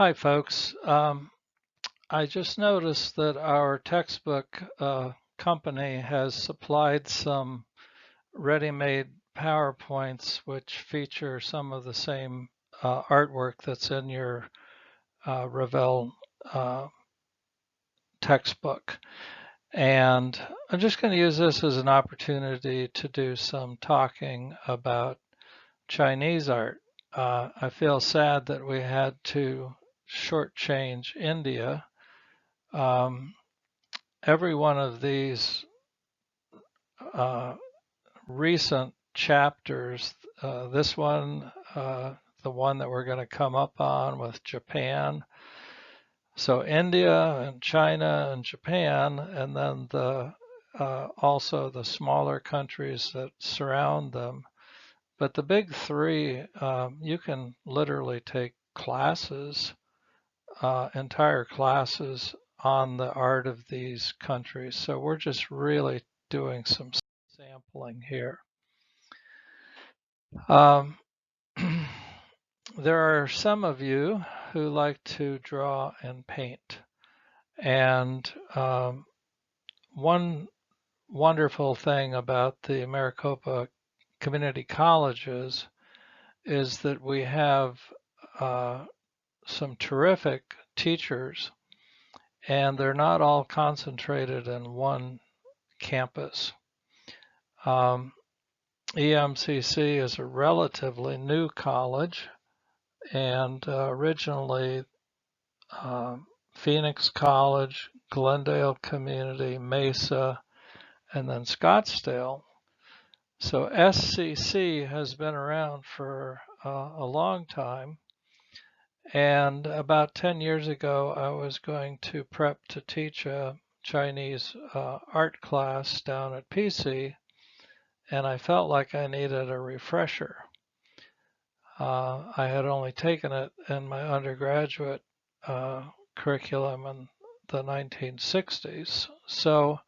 Hi, folks. I just noticed that our textbook company has supplied some ready-made PowerPoints which feature some of the same artwork that's in your Revell uh, textbook. And I'm just going to use this as an opportunity to do some talking about Chinese art. I feel sad that we had to shortchange India. Um, every one of these uh, recent chapters, this one, the one that we're going to come up on with Japan. So India and China and Japan, and then also the smaller countries that surround them. But the big three, you can literally take classes, entire classes on the art of these countries. So we're just really doing some sampling here. Um, there are some of you who like to draw and paint. And one wonderful thing about the Maricopa Community Colleges is that we have some terrific teachers, and they're not all concentrated in one campus. EMCC is a relatively new college, and originally Phoenix College, Glendale Community, Mesa, and then Scottsdale. So SCC has been around for a long time. And about 10 years ago, I was going to prep to teach a Chinese art class down at PC, and I felt like I needed a refresher. I had only taken it in my undergraduate curriculum in the 1960s. So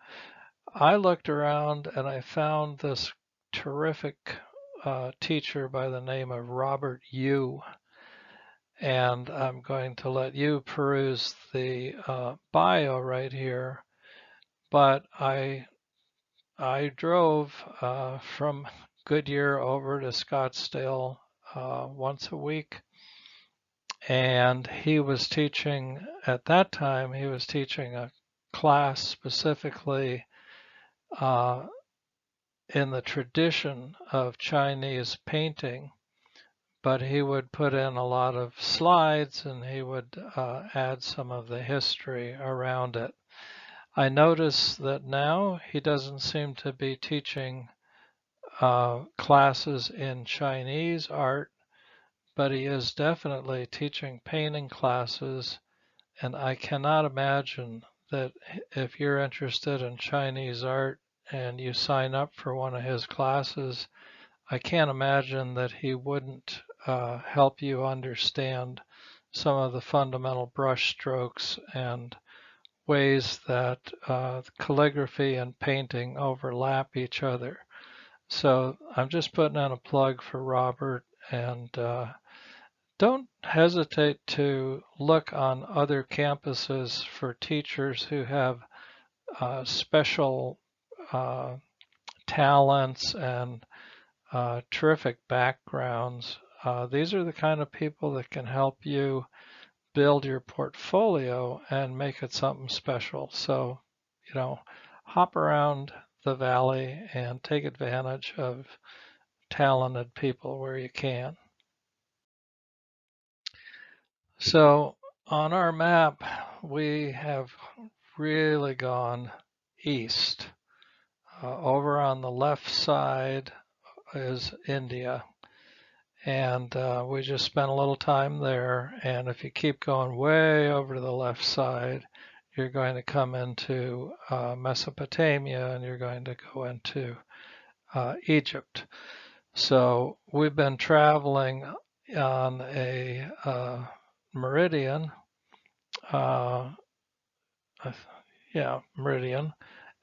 I looked around and I found this terrific teacher by the name of Robert Yu. And I'm going to let you peruse the bio right here. But I drove from Goodyear over to Scottsdale once a week, and he was teaching, at that time, he was teaching a class specifically in the tradition of Chinese painting, but he would put in a lot of slides and he would add some of the history around it. I notice that now he doesn't seem to be teaching classes in Chinese art, but he is definitely teaching painting classes. And I cannot imagine that if you're interested in Chinese art and you sign up for one of his classes, I can't imagine that he wouldn't help you understand some of the fundamental brush strokes and ways that calligraphy and painting overlap each other. So I'm just putting in a plug for Robert, and don't hesitate to look on other campuses for teachers who have special talents and terrific backgrounds. These are the kind of people that can help you build your portfolio and make it something special. So, hop around the valley and take advantage of talented people where you can. So on our map, we have really gone east. Over on the left side is India. And we just spent a little time there. And if you keep going way over to the left side, you're going to come into Mesopotamia and you're going to go into Egypt. So we've been traveling on a meridian, uh, meridian,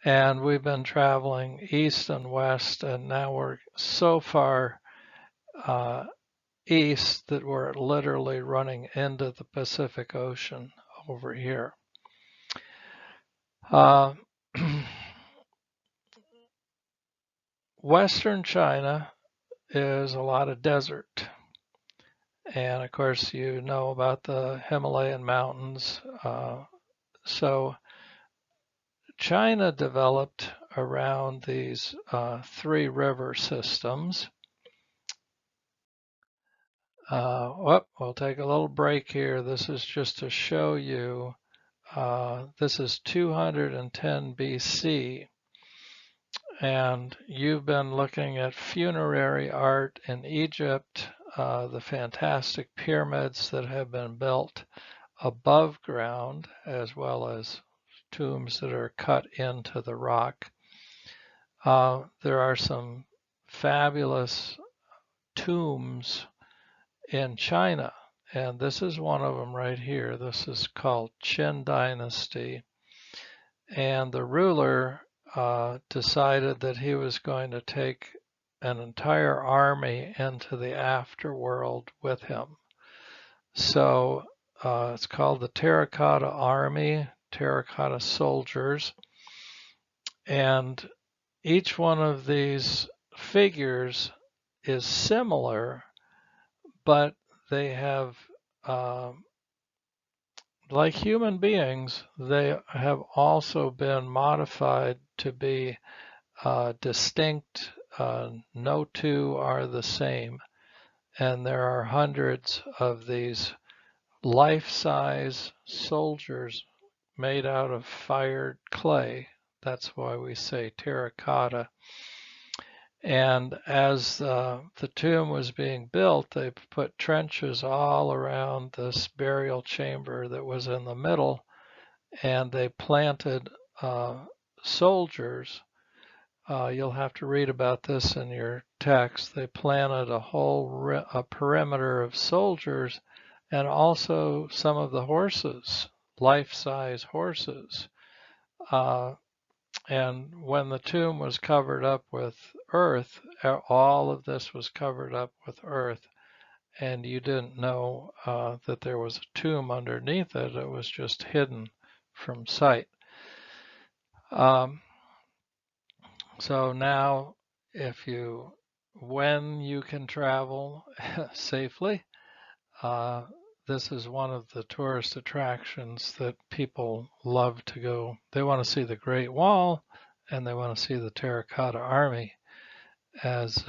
and we've been traveling east and west, and now we're so far uh, east that were literally running into the Pacific Ocean over here. Western China is a lot of desert. And of course, you know about the Himalayan mountains. So China developed around these three river systems. We'll take a little break here. This is just to show you. This is 210 BC. And you've been looking at funerary art in Egypt, the fantastic pyramids that have been built above ground, as well as tombs that are cut into the rock. There are some fabulous tombs in China, and this is one of them right here. This is called Qin Dynasty, and the ruler decided that he was going to take an entire army into the afterworld with him. So it's called the Terracotta Army, Terracotta Soldiers, and each one of these figures is similar, but they have, like human beings, they have also been modified to be distinct. No two are the same, and there are hundreds of these life-size soldiers made out of fired clay. That's why we say terracotta. And as the tomb was being built, they put trenches all around this burial chamber that was in the middle, and they planted soldiers. You'll have to read about this in your text. They planted a perimeter of soldiers, and also some of the horses, life-size horses. And when the tomb was covered up with earth, all of this was covered up with earth, and you didn't know that there was a tomb underneath it. It was just hidden from sight. So now, when you can travel safely, this is one of the tourist attractions that people love to go. They want to see the Great Wall, and they want to see the Terracotta Army as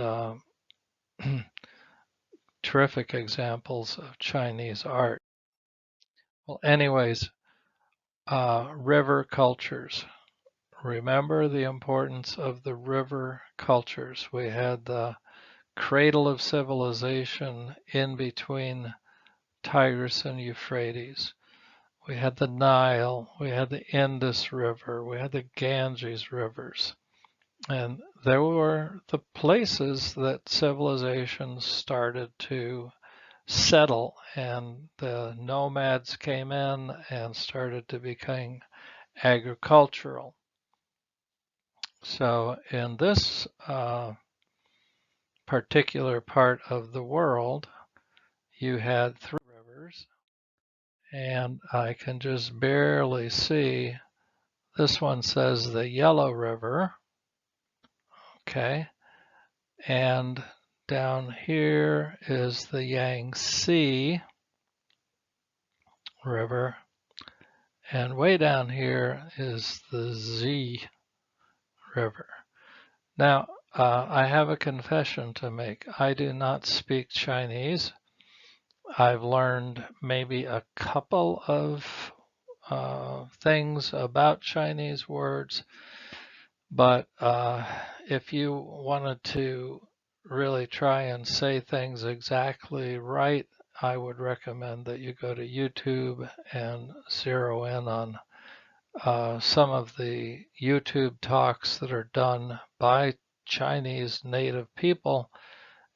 terrific examples of Chinese art. Well, anyways, river cultures. Remember the importance of the river cultures. We had the cradle of civilization in between Tigris and Euphrates. We had the Nile, we had the Indus River, we had the Ganges rivers. And there were the places that civilizations started to settle, and the nomads came in and started to become agricultural. So in this particular part of the world, you had three rivers, and I can just barely see. This one says the Yellow River, okay, and down here is the Yangtze River, and way down here is the Zi River. Now, I have a confession to make. I do not speak Chinese. I've learned maybe a couple of things about Chinese words, but if you wanted to really try and say things exactly right, I would recommend that you go to YouTube and zero in on some of the YouTube talks that are done by Chinese native people,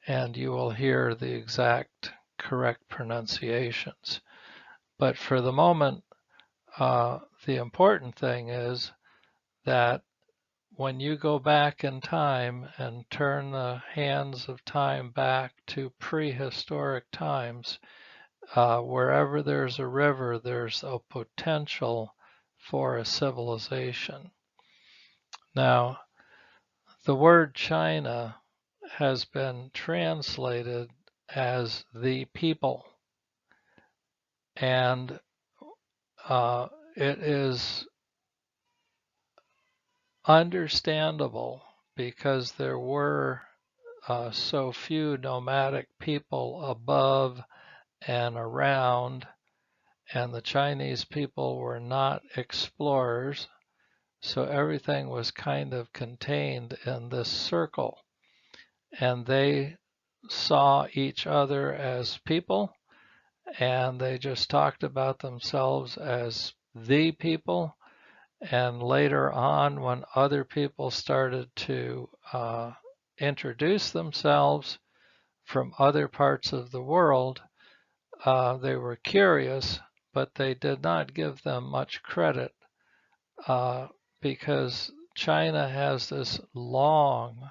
and you will hear the exact correct pronunciations. But for the moment, the important thing is that when you go back in time and turn the hands of time back to prehistoric times, wherever there's a river, there's a potential for a civilization. Now, the word China has been translated as the people, and it is understandable because there were so few nomadic people above and around, and the Chinese people were not explorers, so everything was kind of contained in this circle, and they saw each other as people, and they just talked about themselves as the people. And later on, when other people started to introduce themselves from other parts of the world, they were curious, but they did not give them much credit because China has this long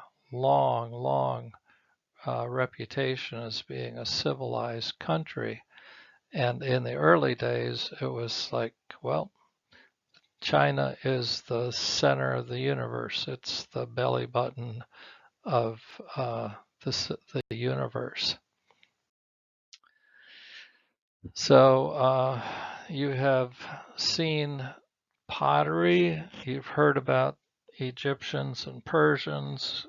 reputation as being a civilized country. And in the early days, it was like, well, China is the center of the universe. It's the belly button of the universe. So you have seen pottery. You've heard about Egyptians and Persians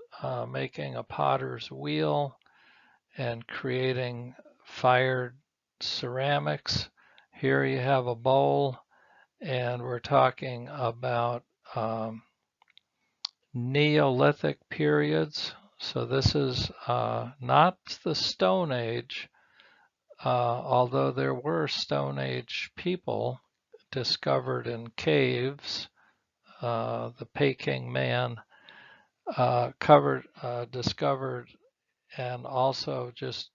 making a potter's wheel and creating fired ceramics. Here you have a bowl, and we're talking about Neolithic periods. So this is not the Stone Age, although there were Stone Age people discovered in caves. The Peking Man discovered, and also just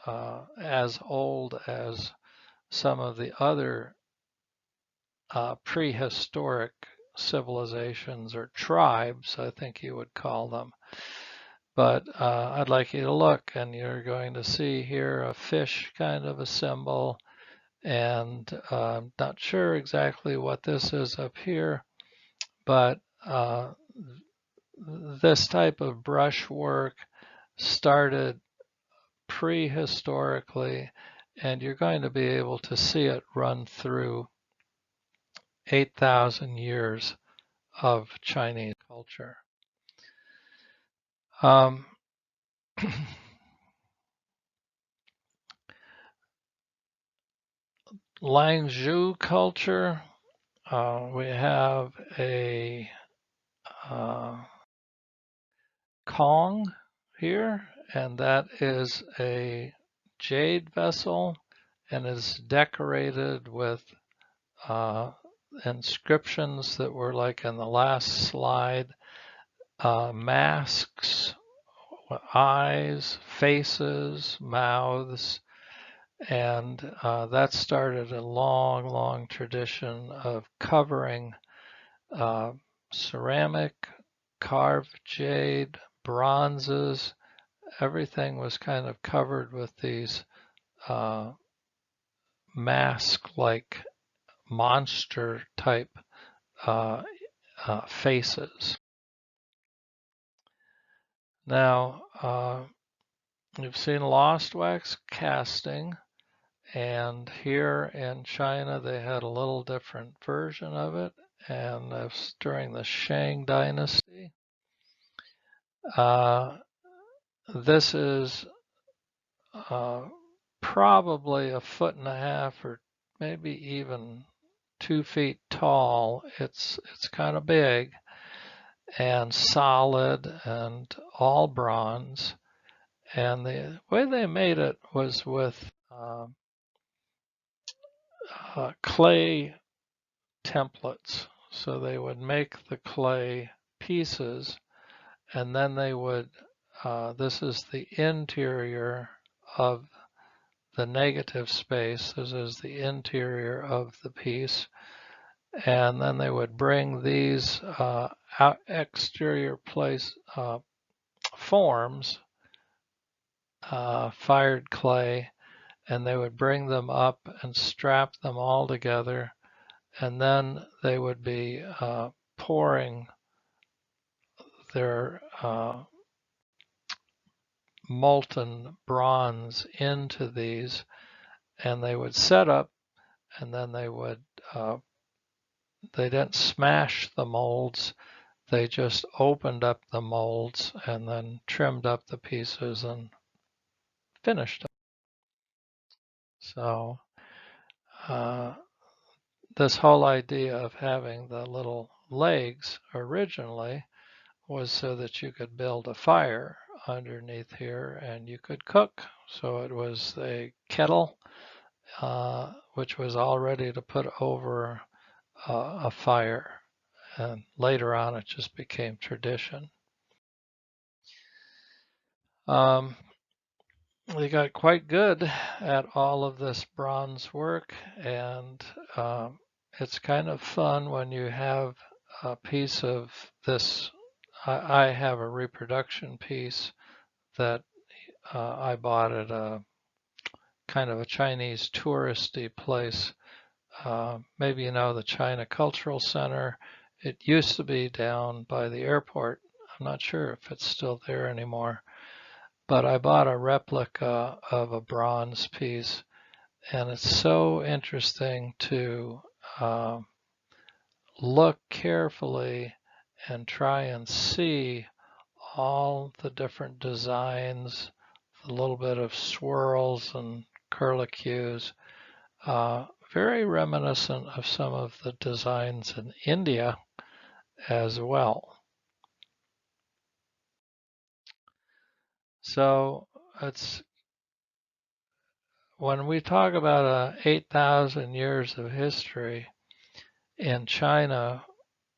as old as some of the other prehistoric civilizations or tribes, I think you would call them. But I'd like you to look, and you're going to see here a fish kind of a symbol, and I'm not sure exactly what this is up here, but this type of brushwork started prehistorically, and you're going to be able to see it run through 8,000 years of Chinese culture. Langzhou culture, we have a Kong here, and that is a jade vessel and is decorated with inscriptions that were like in the last slide, masks, eyes, faces, mouths, and that started a long tradition of covering ceramic, carved jade, bronzes. Everything was kind of covered with these mask-like monster type faces. Now, you've seen lost wax casting, and here in China they had a little different version of it, and that's during the Shang Dynasty. This is probably 1.5 feet or maybe even 2 feet tall. It's kind of big and solid and all bronze. And the way they made it was with clay templates. So they would make the clay pieces, and then they would, this is the interior of the negative space. This is the interior of the piece. And then they would bring these exterior place forms, fired clay, and they would bring them up and strap them all together, and then they would be pouring their molten bronze into these, and they would set up, and then they didn't smash the molds. They just opened up the molds and then trimmed up the pieces and finished them. So this whole idea of having the little legs originally was so that you could build a fire underneath here and you could cook. So it was a kettle, which was all ready to put over a fire. And later on, it just became tradition. They got quite good at all of this bronze work, and it's kind of fun when you have a piece of this. I have a reproduction piece that I bought at a kind of a Chinese touristy place. Maybe you know the China Cultural Center. It used to be down by the airport. I'm not sure if it's still there anymore. But I bought a replica of a bronze piece, and it's so interesting to look carefully and try and see all the different designs, a little bit of swirls and curlicues, very reminiscent of some of the designs in India as well. So it's when we talk about 8,000 years of history in China,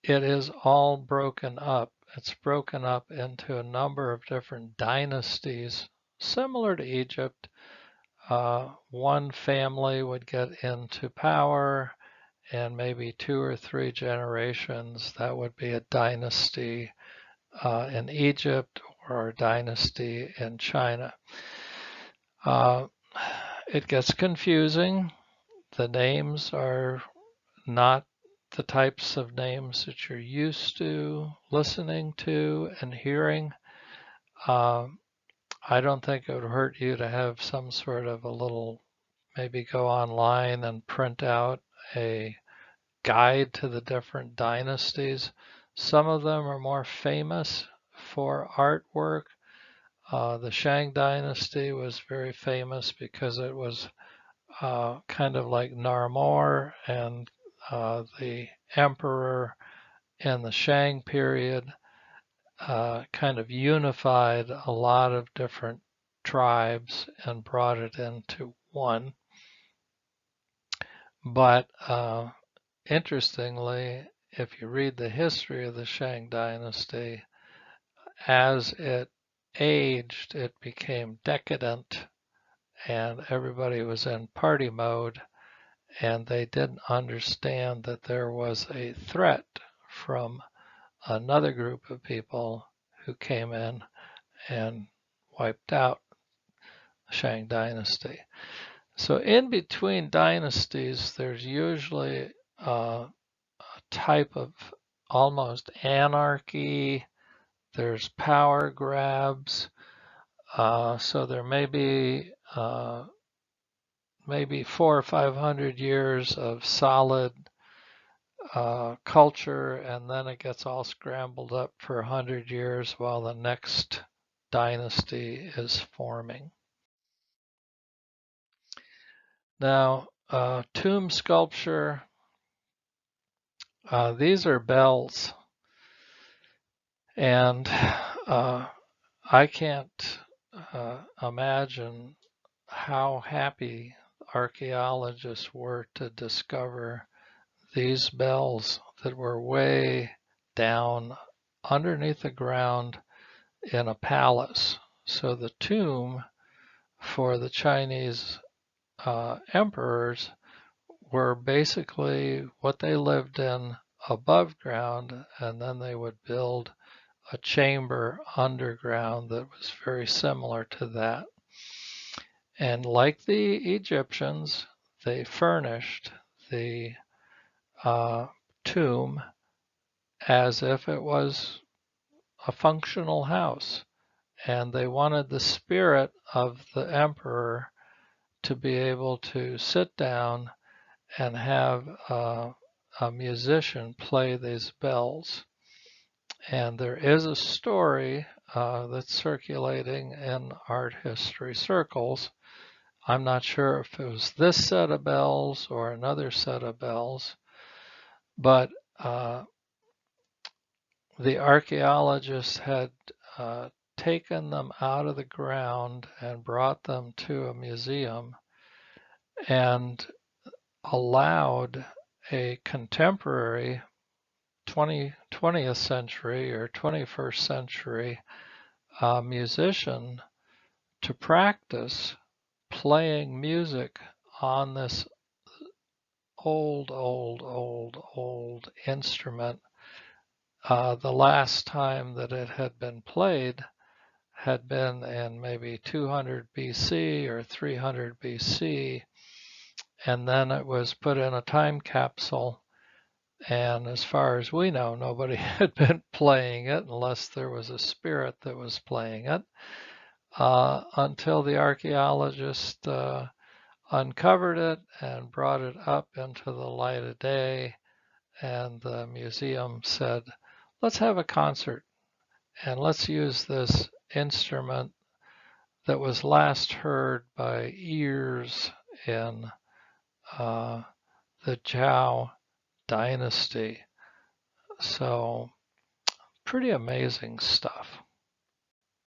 it is all broken up. It's broken up into a number of different dynasties, similar to Egypt. One family would get into power, and maybe 2 or 3 generations, that would be a dynasty in Egypt or a dynasty in China. It gets confusing. The names are not the types of names that you're used to listening to and hearing. I don't think it would hurt you to have some sort of a little, maybe go online and print out a guide to the different dynasties. Some of them are more famous for artwork. The Shang Dynasty was very famous because it was kind of like Narmor and the emperor in the Shang period kind of unified a lot of different tribes and brought it into one. But interestingly, if you read the history of the Shang Dynasty, as it aged, it became decadent and everybody was in party mode, and they didn't understand that there was a threat from another group of people who came in and wiped out the Shang Dynasty. So in between dynasties, there's usually a type of almost anarchy. There's power grabs. So there may be maybe 400 or 500 years of solid culture, and then it gets all scrambled up for 100 years while the next dynasty is forming. Now, tomb sculpture, these are bells, and I can't imagine how happy archaeologists were to discover these bells that were way down underneath the ground in a palace. So the tomb for the Chinese emperors were basically what they lived in above ground, and then they would build a chamber underground that was very similar to that. And like the Egyptians, they furnished the tomb as if it was a functional house. And they wanted the spirit of the emperor to be able to sit down and have a musician play these bells. And there is a story that's circulating in art history circles. I'm not sure if it was this set of bells or another set of bells, but the archaeologists had taken them out of the ground and brought them to a museum and allowed a contemporary 20th century or 21st century musician to practice playing music on this old instrument. The last time that it had been played had been in maybe 200 BC or 300 BC, and then it was put in a time capsule. And as far as we know, nobody had been playing it unless there was a spirit that was playing it until the archaeologist uncovered it and brought it up into the light of day. And the museum said, let's have a concert and let's use this instrument that was last heard by ears in the Zhou dynasty. So pretty amazing stuff.